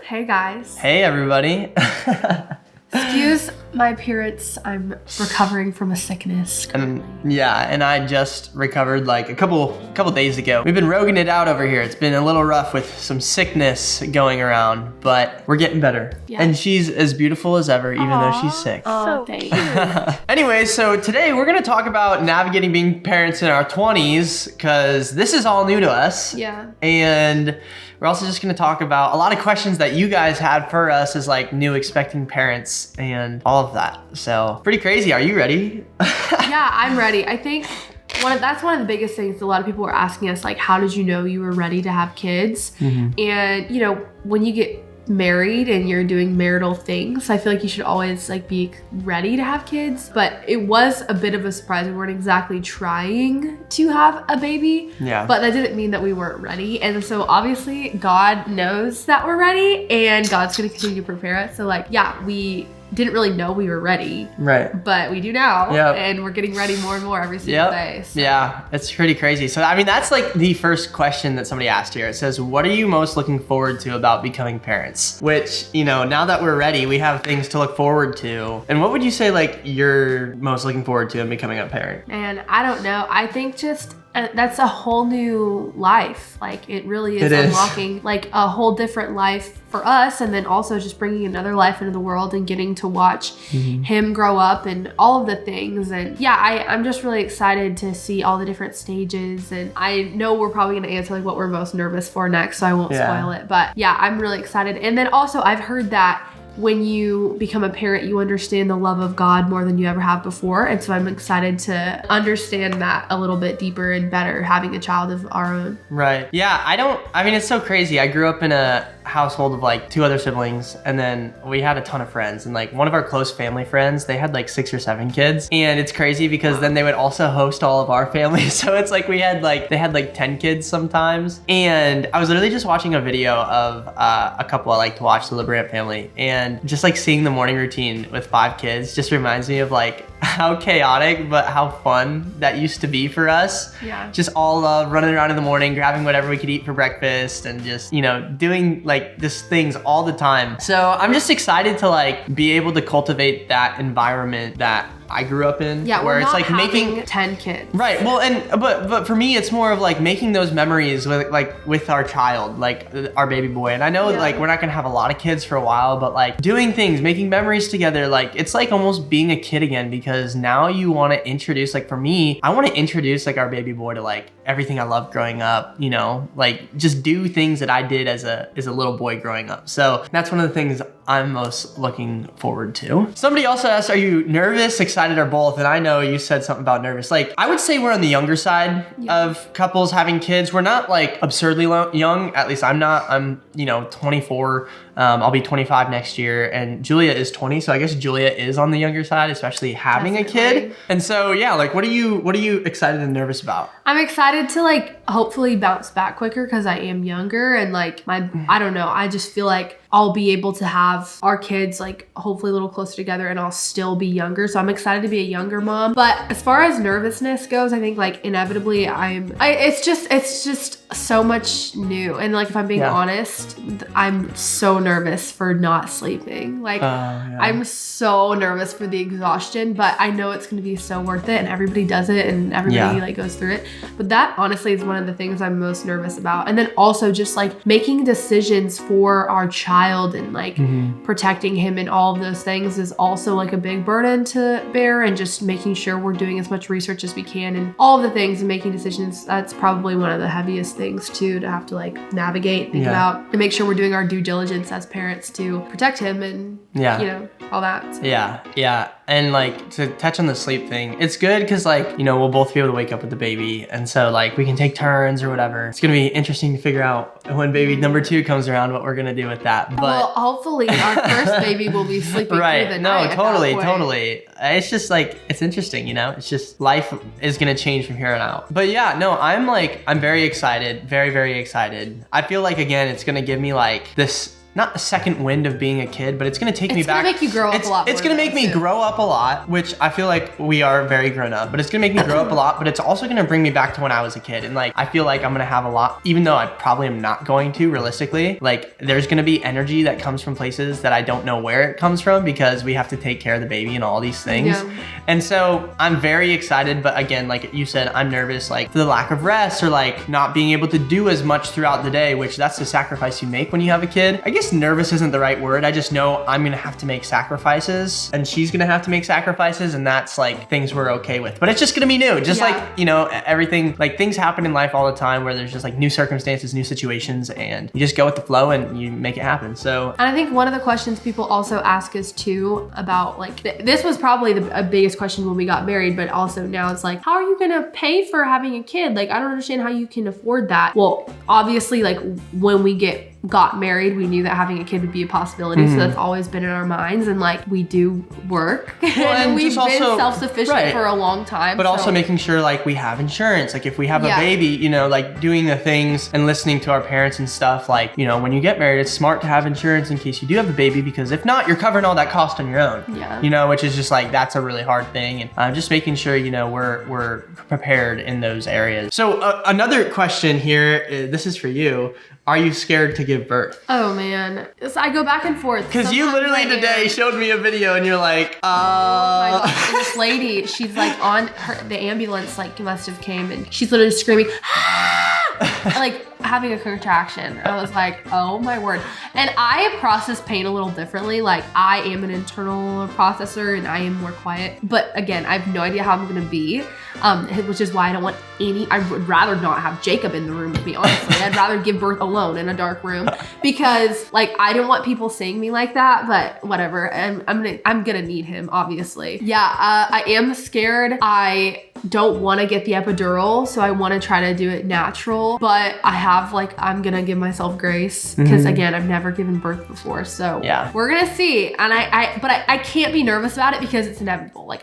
Hey guys. Hey everybody. Excuse my appearance. I'm recovering from a sickness currently. And I just recovered like a couple days ago. We've been roguing it out over here. It's been a little rough with some sickness going around, but we're getting better. Yeah. And she's as beautiful as ever, even though she's sick. Oh, thank you. Anyway, so today we're gonna talk about navigating being parents in our 20s, because this is all new to us. Yeah. And we're also just gonna talk about a lot of questions that you guys had for us as like new expecting parents and all of that. So pretty crazy. Are you ready? Yeah, I'm ready. I think that's one of the biggest things. A lot of people were asking us, like, how did you know you were ready to have kids? Mm-hmm. And you know, when you get married and you're doing marital things, I feel like you should always like be ready to have kids. But it was a bit of a surprise. We weren't exactly trying to have a baby. Yeah. But that didn't mean that we weren't ready. And so obviously God knows that we're ready and God's gonna continue to prepare us. So like, yeah, we didn't really know we were ready. Right. But we do now. Yep. And we're getting ready more and more every single day. So. Yeah, it's pretty crazy. So, I mean, that's like the first question that somebody asked here. It says, what are you most looking forward to about becoming parents? Which, you know, now that we're ready, we have things to look forward to. And what would you say like you're most looking forward to in becoming a parent? And I don't know. I think just that's a whole new life. Like it really is unlocking like a whole different life for us, and then also just bringing another life into the world and getting to watch him grow up and all of the things. And yeah, I'm just really excited to see all the different stages. And I know we're probably going to answer like what we're most nervous for next, so I won't spoil it. But yeah, I'm really excited. And then also I've heard that when you become a parent, you understand the love of God more than you ever have before. And so I'm excited to understand that a little bit deeper and better, having a child of our own. Right. Yeah, I mean, it's so crazy. I grew up in a household of like 2 other siblings, and then we had a ton of friends. And like one of our close family friends, they had like 6 or 7 kids. And it's crazy because then they would also host all of our families. So it's like they had like 10 kids sometimes. And I was literally just watching a video of a couple I like to watch, the LeBrant family. And just like seeing the morning routine with 5 kids just reminds me of like how chaotic but how fun that used to be for us. Yeah. Just all running around in the morning, grabbing whatever we could eat for breakfast, and just, you know, doing like just things all the time. So I'm just excited to like be able to cultivate that environment that I grew up in. Yeah, where we're it's not like having making 10 kids. Right. Well, and but for me, it's more of like making those memories with our child, like our baby boy. And I know like we're not gonna have a lot of kids for a while, but like doing things, making memories together, like it's like almost being a kid again, because now you want to introduce, like for me, I want to introduce like our baby boy to like everything I loved growing up, you know, like just do things that I did as a little boy growing up. So that's one of the things I'm most looking forward to. Somebody also asked, are you nervous, excited, or both? And I know you said something about nervous. Like I would say we're on the younger side of couples having kids. We're not like absurdly young. At least I'm not. I'm, you know, 24. I'll be 25 next year, and Julia is 20. So I guess Julia is on the younger side, especially having a kid. And so yeah, like what are you excited and nervous about? I'm excited to like hopefully bounce back quicker because I am younger, and like I don't know, I just feel like I'll be able to have our kids like hopefully a little closer together, and I'll still be younger. So I'm excited to be a younger mom. But as far as nervousness goes, I think like inevitably it's just so much new. And like if I'm being honest, I'm so nervous for not sleeping. Like I'm so nervous for the exhaustion, but I know it's gonna be so worth it, and everybody does it and everybody like goes through it. But that honestly is one of the things I'm most nervous about. And then also just like making decisions for our child and like protecting him and all of those things is also like a big burden to bear, and just making sure we're doing as much research as we can and all the things and making decisions. That's probably one of the heaviest things too, to have to like navigate, think about, and make sure we're doing our due diligence as parents to protect him and you know, all that. So. Yeah. And like to touch on the sleep thing, it's good because like, you know, we'll both be able to wake up with the baby, and so like we can take turns or whatever. It's gonna be interesting to figure out when baby number 2 comes around what we're gonna do with that. But well, hopefully our first baby will be sleeping through the night. Totally. It's just like, it's interesting, you know? It's just life is gonna change from here on out. But yeah, no, I'm very excited, very, very excited. I feel like again, it's gonna give me like this not a second wind of being a kid, but it's gonna take me back. It's gonna make you grow up a lot. It's gonna make me grow up a lot, which I feel like we are very grown up, but it's gonna make me grow up a lot, but it's also gonna bring me back to when I was a kid. And like, I feel like I'm gonna have a lot, even though I probably am not going to realistically, like there's gonna be energy that comes from places that I don't know where it comes from because we have to take care of the baby and all these things. Yeah. And so I'm very excited, but again, like you said, I'm nervous, like for the lack of rest or like not being able to do as much throughout the day, which that's the sacrifice you make when you have a kid. I guess nervous isn't the right word. I just know I'm gonna have to make sacrifices and she's gonna have to make sacrifices, and that's like things we're okay with. But it's just gonna be new. Just like, you know, everything, like things happen in life all the time where there's just like new circumstances, new situations, and you just go with the flow and you make it happen. So, and I think one of the questions people also ask us too about like, this was probably the biggest question when we got married, but also now it's like, how are you gonna pay for having a kid? Like, I don't understand how you can afford that. Well, obviously, like when we got married, we knew that having a kid would be a possibility. So that's always been in our minds, and like we do work and we've been self-sufficient for a long time. But also making sure like we have insurance. Like if we have a baby, you know, like doing the things and listening to our parents and stuff, like, you know, when you get married, it's smart to have insurance in case you do have a baby, because if not, you're covering all that cost on your own. Yeah. You know, which is just like, that's a really hard thing. And just making sure, you know, we're prepared in those areas. So another question here, this is for you. Are you scared to give birth? Oh man, I go back and forth. Because you literally today showed me a video and you're like, oh my God. This lady, she's like on the ambulance like must have came and she's literally screaming, ah! Like having a contraction. I was like, oh my word. And I process pain a little differently. Like I am an internal processor and I am more quiet. But again, I have no idea how I'm gonna be, which is why I don't want I would rather not have Jacob in the room with me, honestly. I'd rather give birth alone in a dark room because like, I don't want people seeing me like that, but whatever. I'm gonna need him, obviously. Yeah, I am scared. I don't want to get the epidural, so I want to try to do it natural, but I'm gonna give myself grace because again, I've never given birth before, so yeah, we're gonna see. And I can't be nervous about it because it's inevitable. Like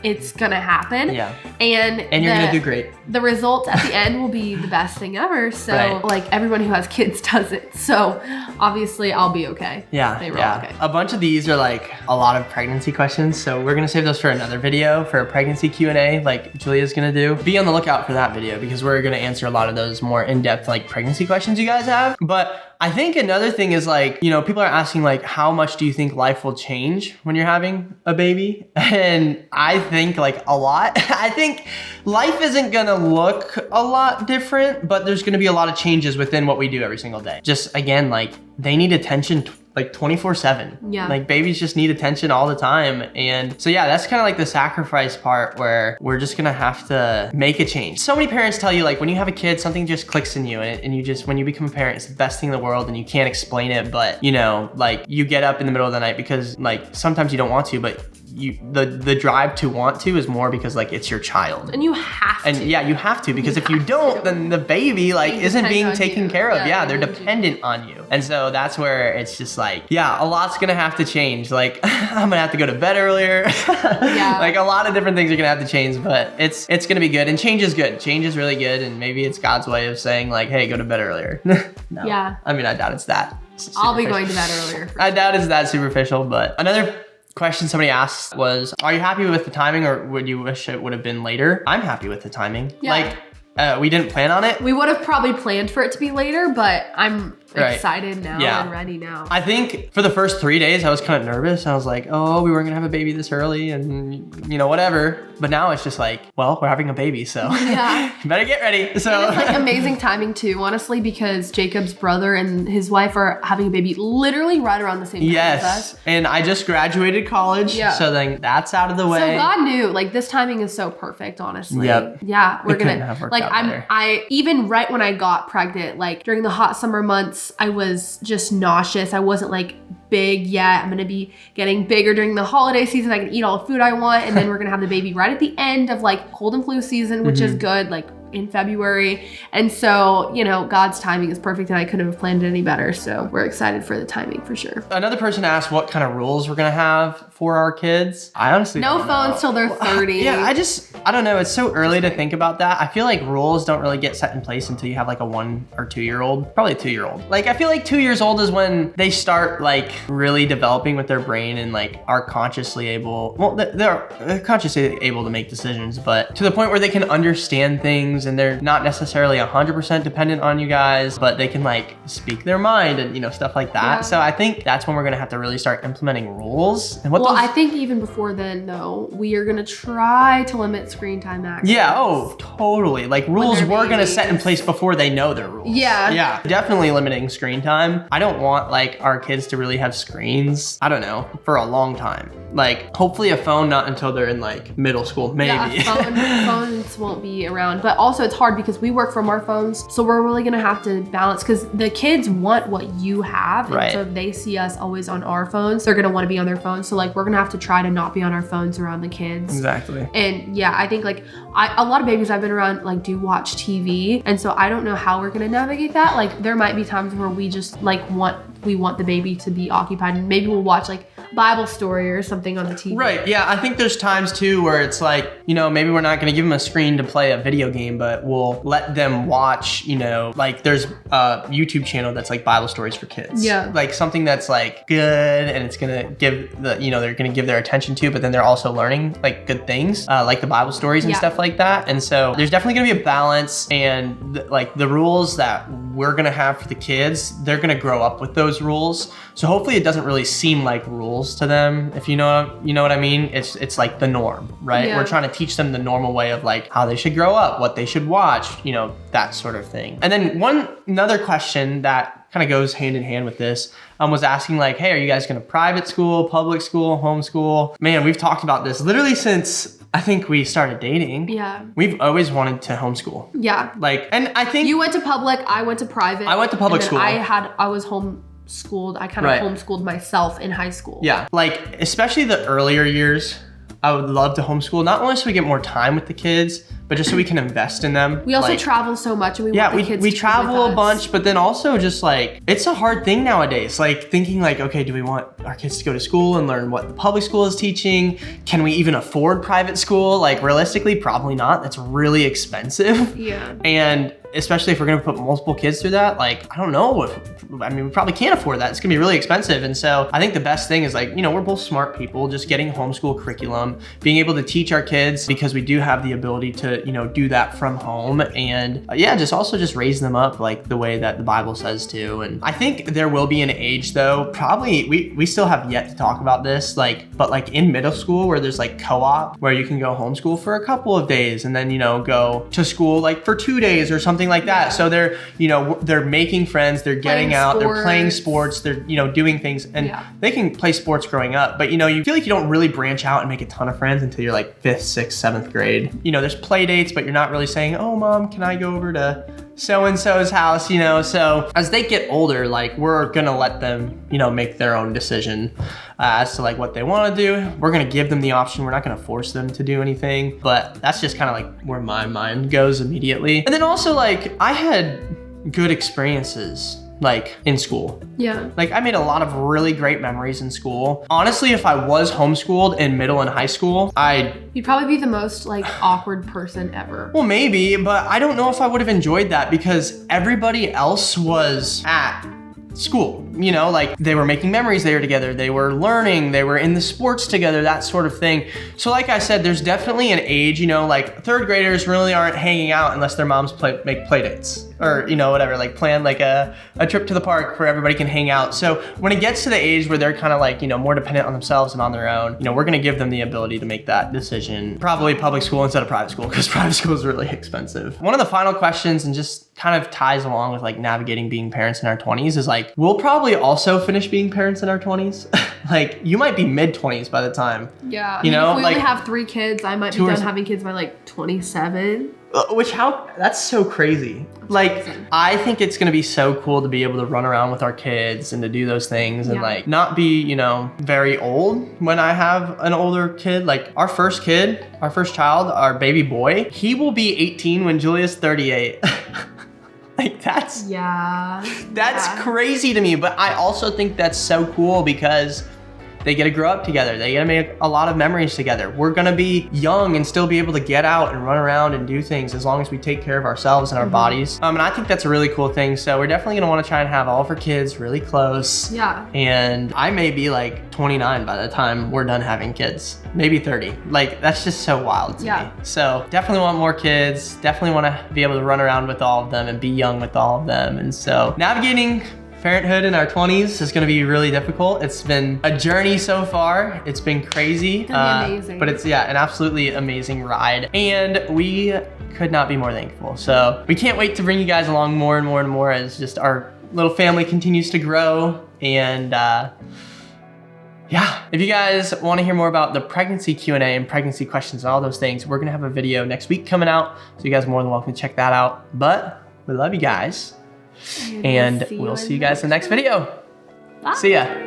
it's gonna happen. Yeah, and you're gonna do great. The results at the end will be the best thing ever. So like everyone who has kids does it. So obviously I'll be okay. Yeah, they were all okay. A bunch of these are like a lot of pregnancy questions, so we're gonna save those for another video for a pregnancy Q&A like Julia's gonna do. Be on the lookout for that video because we're gonna answer a lot of those more in-depth like pregnancy questions you guys have. But I think another thing is like, you know, people are asking like, how much do you think life will change when you're having a baby? And I think like a lot. I think life isn't gonna look a lot different, but there's gonna be a lot of changes within what we do every single day. Just again, like they need attention like 24/7. Yeah. Like babies just need attention all the time. And so yeah, that's kind of like the sacrifice part where we're just gonna have to make a change. So many parents tell you like when you have a kid, something just clicks in you and you just, when you become a parent, it's the best thing in the world and you can't explain it. But you know, like you get up in the middle of the night because like sometimes you don't want to, but the drive to want to is more because like it's your child. And you have to. And yeah, you have to, because if you don't, then the baby like isn't being taken care of. Yeah, they're dependent on you. And so that's where it's just like, yeah, a lot's gonna have to change. Like I'm gonna have to go to bed earlier. Yeah. Like a lot of different things are gonna have to change, but it's gonna be good. And change is good. Change is really good. And maybe it's God's way of saying like, hey, go to bed earlier. No. Yeah. I mean, I doubt it's that. I'll be going to bed earlier. I doubt it's that superficial, but another question somebody asked was, are you happy with the timing or would you wish it would have been later? I'm happy with the timing. Yeah. Like, we didn't plan on it. We would have probably planned for it to be later, but I'm excited now and ready now. I think for the first 3 days, I was kind of nervous. I was like, oh, we weren't gonna have a baby this early and you know, whatever. But now it's just like, well, we're having a baby, so you better get ready. So and it's like amazing timing too, honestly, because Jacob's brother and his wife are having a baby literally right around the same time as us. And I just graduated college, so then that's out of the way. So God knew, like this timing is so perfect, honestly. Yep. Yeah, we're gonna, like I even right when I got pregnant, like during the hot summer months, I was just nauseous. I wasn't like big yet. I'm gonna be getting bigger during the holiday season. I can eat all the food I want, and then we're gonna have the baby right at the end of like cold and flu season, which is good, like in February. And so, you know, God's timing is perfect and I couldn't have planned it any better. So we're excited for the timing for sure. Another person asked what kind of rules we're gonna have for our kids. I honestly don't know. No phones till they're 30. Yeah, I don't know, it's so early to think about that. I feel like rules don't really get set in place until you have like a 1 or 2 year old, probably a 2 year old. Like I feel like 2 years old is when they start like really developing with their brain and like are consciously able, well, they're consciously able to make decisions, but to the point where they can understand things and they're not necessarily 100% dependent on you guys, but they can like speak their mind and, you know, stuff like that. Yeah. So I think that's when we're gonna have to really start implementing rules. And I think even before then though, we are gonna try to limit screen time access. Yeah, oh, totally. Like rules we're gonna set in place before they know their rules. Yeah. Yeah, definitely limiting screen time. I don't want like our kids to really have screens, I don't know, for a long time. Like hopefully a phone not until they're in like middle school, maybe. Yeah, phones won't be around, but also it's hard because we work from our phones. So we're really gonna have to balance because the kids want what you have. Right. And so if they see us always on our phones, they're gonna wanna be on their phones. So like we're gonna have to try to not be on our phones around the kids. Exactly. And yeah, I think like a lot of babies I've been around like do watch TV. And so I don't know how we're gonna navigate that. Like there might be times where we just like we want the baby to be occupied and maybe we'll watch like Bible story or something on the TV. Right, yeah, I think there's times too where it's like, you know, maybe we're not gonna give them a screen to play a video game, but we'll let them watch, you know, like there's a YouTube channel that's like Bible stories for kids. Yeah. Like something that's like good and it's gonna give the, you know, they're gonna give their attention to, but then they're also learning like good things, like the Bible stories and stuff like that. And so there's definitely gonna be a balance and like the rules that we're gonna have for the kids, they're gonna grow up with those rules. So hopefully it doesn't really seem like rules to them, if you know what I mean. It's like the norm, right? Yeah. We're trying to teach them the normal way of like how they should grow up, what they should watch, you know, that sort of thing. And then another question that kind of goes hand in hand with this was asking like, hey, are you guys gonna private school, public school, homeschool? Man, we've talked about this literally since I think we started dating. Yeah. We've always wanted to homeschool. Yeah. Like, and I think you went to public, I went to private. I went to public school. I was homeschooled. I kind of homeschooled myself in high school. Yeah. Like, especially the earlier years, I would love to homeschool, not only so we get more time with the kids, but just so we can invest in them. We also travel so much and we want the kids we to travel be with a bunch, but then also just like, it's a hard thing nowadays. Like thinking like, okay, do we want our kids to go to school and learn what the public school is teaching? Can we even afford private school? Like realistically, probably not. That's really expensive. Yeah. And especially if we're gonna put multiple kids through that, like, I don't know we probably can't afford that. It's gonna be really expensive. And so I think the best thing is like, you know, we're both smart people, just getting homeschool curriculum, being able to teach our kids because we do have the ability to, you know, do that from home. And just raise them up like the way that the Bible says to. And I think there will be an age though, probably, we still have yet to talk about this, like, but like in middle school where there's like co-op where you can go homeschool for a couple of days and then, you know, go to school like for 2 days or something like that. So they're, you know, they're making friends, they're getting out, they're playing sports, they're, you know, doing things, and they can play sports growing up, but you know, you feel like you don't really branch out and make a ton of friends until you're like 5th, 6th, 7th grade. You know, there's play dates, but you're not really saying, oh mom, can I go over to so-and-so's house, you know? So as they get older, like we're gonna let them, you know, make their own decision as to like what they wanna do. We're gonna give them the option. We're not gonna force them to do anything, but that's just kind of like where my mind goes immediately. And then also like I had good experiences like in school. Yeah. Like I made a lot of really great memories in school. Honestly, if I was homeschooled in middle and high school, you'd probably be the most like awkward person ever. Well, maybe, but I don't know if I would have enjoyed that because everybody else was at school, you know, like they were making memories, they were together, they were learning, they were in the sports together, that sort of thing. So like I said, there's definitely an age, you know, like 3rd graders really aren't hanging out unless their moms make play dates or, you know, whatever, like plan like a trip to the park where everybody can hang out. So when it gets to the age where they're kind of like, you know, more dependent on themselves and on their own, you know, we're gonna give them the ability to make that decision. Probably public school instead of private school because private school is really expensive. One of the final questions, and just kind of ties along with like navigating being parents in our 20s, is like, we'll probably also finish being parents in our 20s. Like you might be mid-20s by the time. Yeah. You know, if we like, only have 3 kids, I might be done having kids by like 27. That's so crazy. Like, I think it's gonna be so cool to be able to run around with our kids and to do those things and like not be, you know, very old when I have an older kid. Like our first child, our baby boy, he will be 18 when Julia's 38. Like that's crazy to me. But I also think that's so cool because they get to grow up together. They get to make a lot of memories together. We're gonna be young and still be able to get out and run around and do things as long as we take care of ourselves and our bodies. And I think that's a really cool thing. So we're definitely gonna wanna try and have all of our kids really close. Yeah. And I may be like 29 by the time we're done having kids, maybe 30. Like, that's just so wild to me. So definitely want more kids, definitely wanna be able to run around with all of them and be young with all of them. And so navigating parenthood in our 20s is gonna be really difficult. It's been a journey so far. It's been crazy. It's gonna be amazing. But it's, an absolutely amazing ride. And we could not be more thankful. So we can't wait to bring you guys along more and more and more as just our little family continues to grow. And yeah, if you guys want to hear more about the pregnancy Q&A and pregnancy questions and all those things, we're gonna have a video next week coming out. So you guys are more than welcome to check that out. But we love you guys. And we'll see you guys in the next video. Bye. See ya.